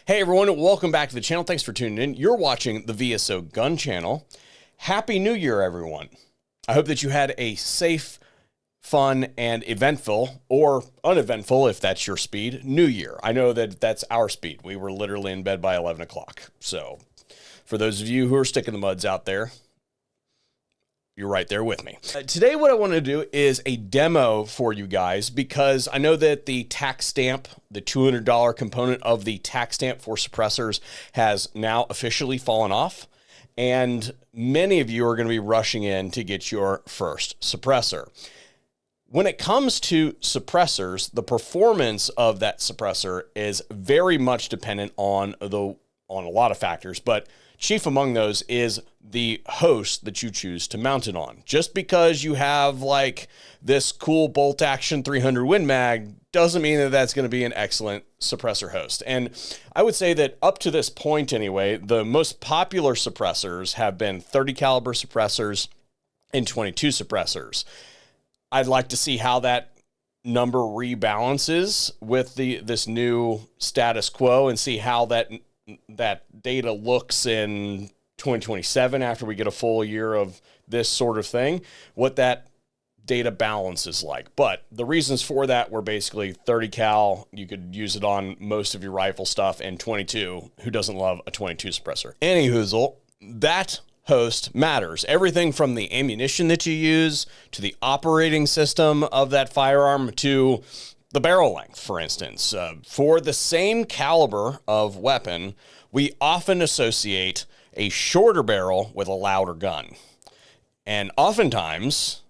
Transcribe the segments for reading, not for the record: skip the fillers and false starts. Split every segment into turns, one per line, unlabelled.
Hey everyone, welcome back to the channel. Thanks for tuning in. You're watching the VSO Gun Channel. Happy New Year, everyone. I hope that you had a safe, fun, and eventful, or uneventful, if that's your speed, New Year. I know that that's our speed. We were literally in bed by 11 o'clock. So for those of you who are sticking the muds out there, you're right there with me. Today, what I want to do is a demo for you guys, because I know that the tax stamp, the $200 component of the tax stamp for suppressors, has now officially fallen off. And many of you are going to be rushing in to get your first suppressor. When it comes to suppressors, the performance of that suppressor is very much dependent on a lot of factors, but chief among those is the host that you choose to mount it on. Just because you have like this cool bolt action 300 Win Mag doesn't mean that that's going to be an excellent suppressor host. And I would say that up to this point anyway, the most popular suppressors have been 30 caliber suppressors and 22 suppressors. I'd like to see how that number rebalances with this new status quo and see how that data looks in 2027 after we get a full year of this sort of thing, what that data balance is like. But the reasons for that were basically 30 cal, you could use it on most of your rifle stuff, and 22, who doesn't love a 22 suppressor? Anyhoozle, that host matters. Everything from the ammunition that you use, to the operating system of that firearm, to the barrel length, for instance. For the same caliber of weapon, we often associate a shorter barrel with a louder gun. And oftentimes,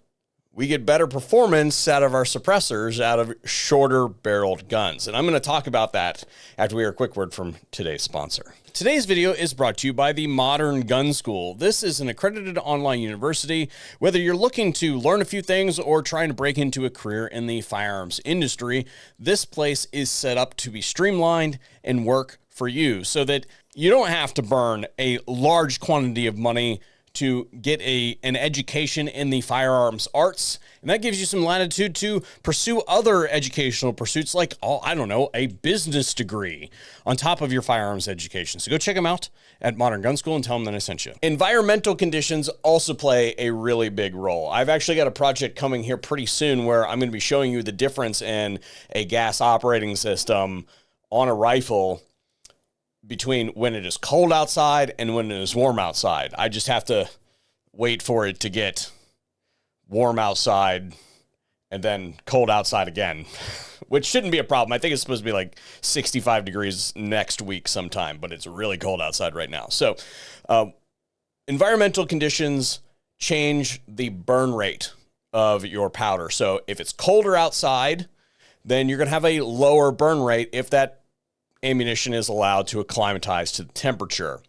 we get better performance out of our suppressors out of shorter barreled guns. And I'm going to talk about that after we hear a quick word from today's sponsor. Today's video is brought to you by the Modern Gun School. This is an accredited online university. Whether you're looking to learn a few things or trying to break into a career in the firearms industry, this place is set up to be streamlined and work for you so that you don't have to burn a large quantity of money to get an education in the firearms arts. And that gives you some latitude to pursue other educational pursuits like, I don't know, a business degree on top of your firearms education. So go check them out at Modern Gun School and tell them that I sent you. Environmental conditions also play a really big role. I've actually got a project coming here pretty soon where I'm going to be showing you the difference in a gas operating system on a rifle between when it is cold outside and when it is warm outside. I just have to wait for it to get warm outside and then cold outside again, which shouldn't be a problem. I think it's supposed to be like 65 degrees next week sometime, but it's really cold outside right now. So environmental conditions change the burn rate of your powder. So if it's colder outside, then you're going to have a lower burn rate if that ammunition is allowed to acclimatize to the temperature.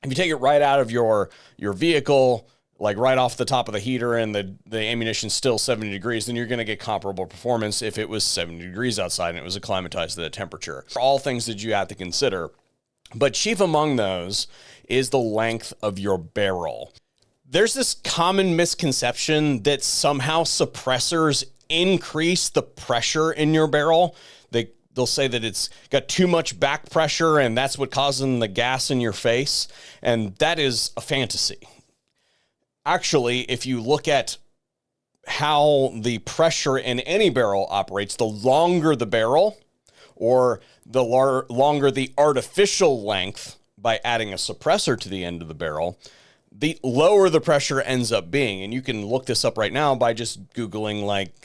If you take it right out of your vehicle, like right off the top of the heater, and the ammunition's still 70 degrees, then you're going to get comparable performance if it was 70 degrees outside and it was acclimatized to that temperature. All things that you have to consider. But chief among those is the length of your barrel. There's this common misconception that somehow suppressors increase the pressure in your barrel. They'll say that it's got too much back pressure and that's what causing the gas in your face. And that is a fantasy. Actually, if you look at how the pressure in any barrel operates, the longer the barrel, or the longer the artificial length by adding a suppressor to the end of the barrel, the lower the pressure ends up being. And you can look this up right now by just Googling like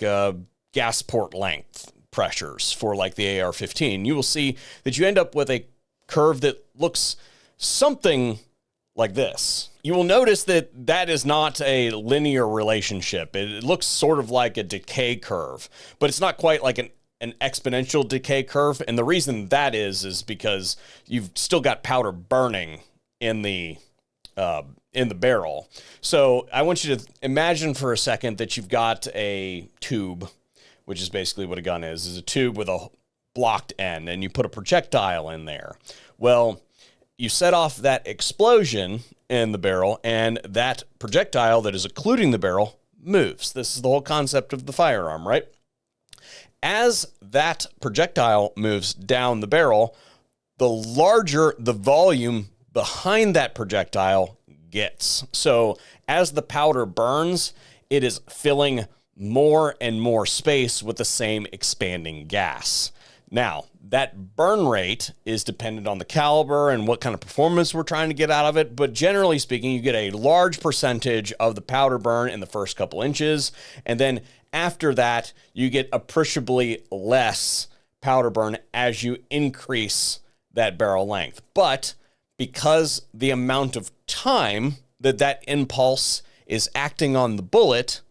gas port length pressures for like the AR-15. You will see that you end up with a curve that looks something like this. You will notice that that is not a linear relationship. It looks sort of like a decay curve, but it's not quite like an exponential decay curve. And the reason that is because you've still got powder burning in the barrel. So I want you to imagine for a second that you've got a tube, which is basically what a gun is a tube with a blocked end, and you put a projectile in there. Well, you set off that explosion in the barrel, and that projectile that is occluding the barrel moves. This is the whole concept of the firearm, right? As that projectile moves down the barrel, the larger the volume behind that projectile gets. So as the powder burns, it is filling more and more space with the same expanding gas. Now, that burn rate is dependent on the caliber and what kind of performance we're trying to get out of it, but generally speaking, you get a large percentage of the powder burn in the first couple inches, and then after that, you get appreciably less powder burn as you increase that barrel length. But because the amount of time that impulse is acting on the bullet,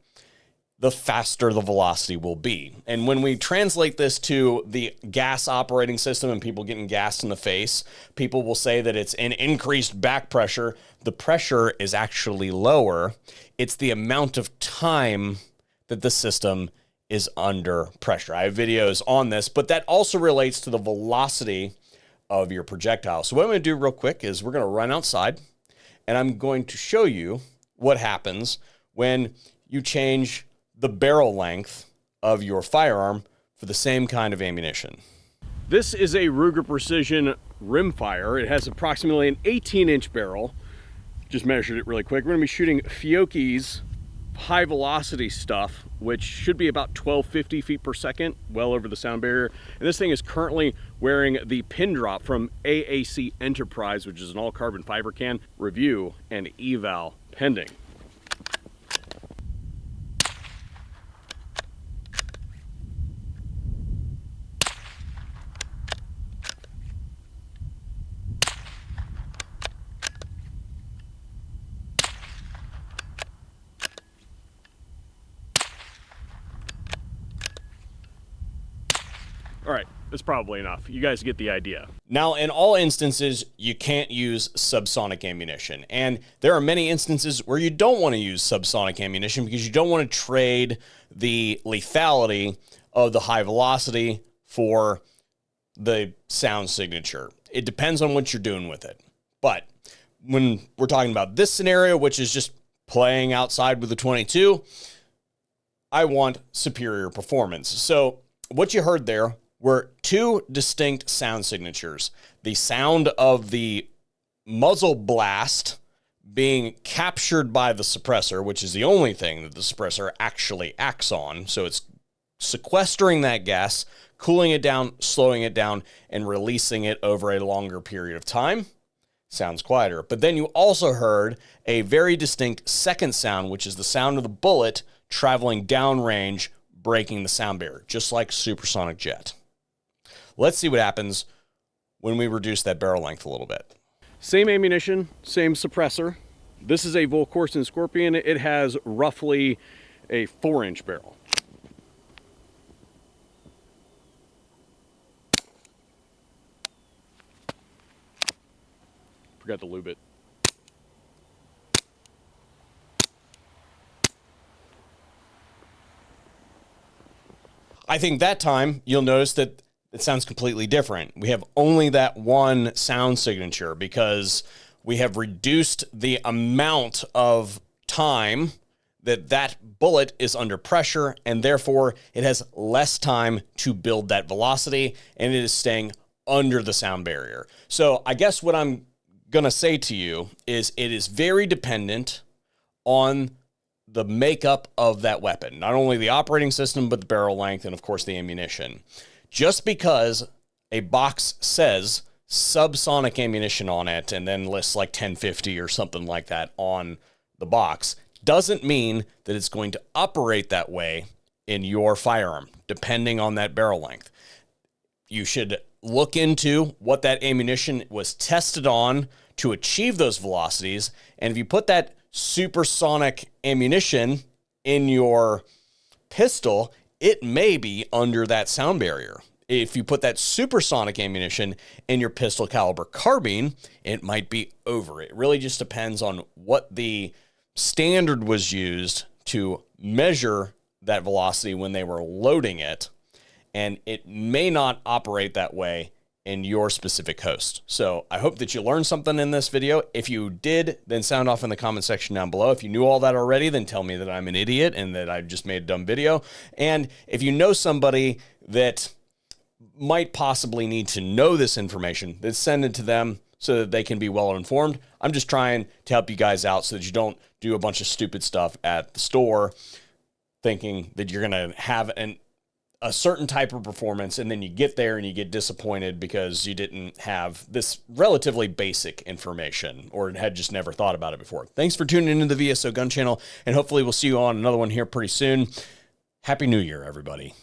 the faster the velocity will be. And when we translate this to the gas operating system and people getting gassed in the face, people will say that it's an increased back pressure. The pressure is actually lower. It's the amount of time that the system is under pressure. I have videos on this, but that also relates to the velocity of your projectile. So what I'm going to do real quick is we're going to run outside, and I'm going to show you what happens when you change the barrel length of your firearm for the same kind of ammunition. This is a Ruger Precision rimfire. It has approximately an 18-inch barrel. Just measured it really quick. We're gonna be shooting Fiocchi's high velocity stuff, which should be about 1250 feet per second, well over the sound barrier. And this thing is currently wearing the pin drop from AAC Enterprise, which is an all carbon fiber can. Review and eval pending. All right, that's probably enough. You guys get the idea. Now, in all instances, you can't use subsonic ammunition. And there are many instances where you don't want to use subsonic ammunition because you don't want to trade the lethality of the high velocity for the sound signature. It depends on what you're doing with it. But when we're talking about this scenario, which is just playing outside with the 22, I want superior performance. So what you heard there were two distinct sound signatures. The sound of the muzzle blast being captured by the suppressor, which is the only thing that the suppressor actually acts on. So it's sequestering that gas, cooling it down, slowing it down, and releasing it over a longer period of time. Sounds quieter. But then you also heard a very distinct second sound, which is the sound of the bullet traveling downrange, breaking the sound barrier, just like supersonic jet. Let's see what happens when we reduce that barrel length a little bit. Same ammunition, same suppressor. This is a Volkorson Scorpion. It has roughly a 4-inch barrel. Forgot to lube it. I think that time you'll notice that it sounds completely different. We have only that one sound signature because we have reduced the amount of time that bullet is under pressure, and therefore it has less time to build that velocity, and it is staying under the sound barrier. So I guess what I'm gonna say to you is it is very dependent on the makeup of that weapon, not only the operating system, but the barrel length and of course the ammunition. Just because a box says subsonic ammunition on it and then lists like 1050 or something like that on the box doesn't mean that it's going to operate that way in your firearm, depending on that barrel length. You should look into what that ammunition was tested on to achieve those velocities. And if you put that supersonic ammunition in your pistol, it may be under that sound barrier. If you put that supersonic ammunition in your pistol caliber carbine, it might be over. It really just depends on what the standard was used to measure that velocity when they were loading it, and it may not operate that way in your specific host. So I hope that you learned something in this video. If you did, then sound off in the comment section down below. If you knew all that already, then tell me that I'm an idiot and that I just made a dumb video. And if you know somebody that might possibly need to know this information, then send it to them so that they can be well informed. I'm just trying to help you guys out so that you don't do a bunch of stupid stuff at the store thinking that you're going to have a certain type of performance, and then you get there and you get disappointed because you didn't have this relatively basic information or had just never thought about it before. Thanks for tuning into the VSO Gun Channel, and hopefully we'll see you on another one here pretty soon. Happy New Year, everybody.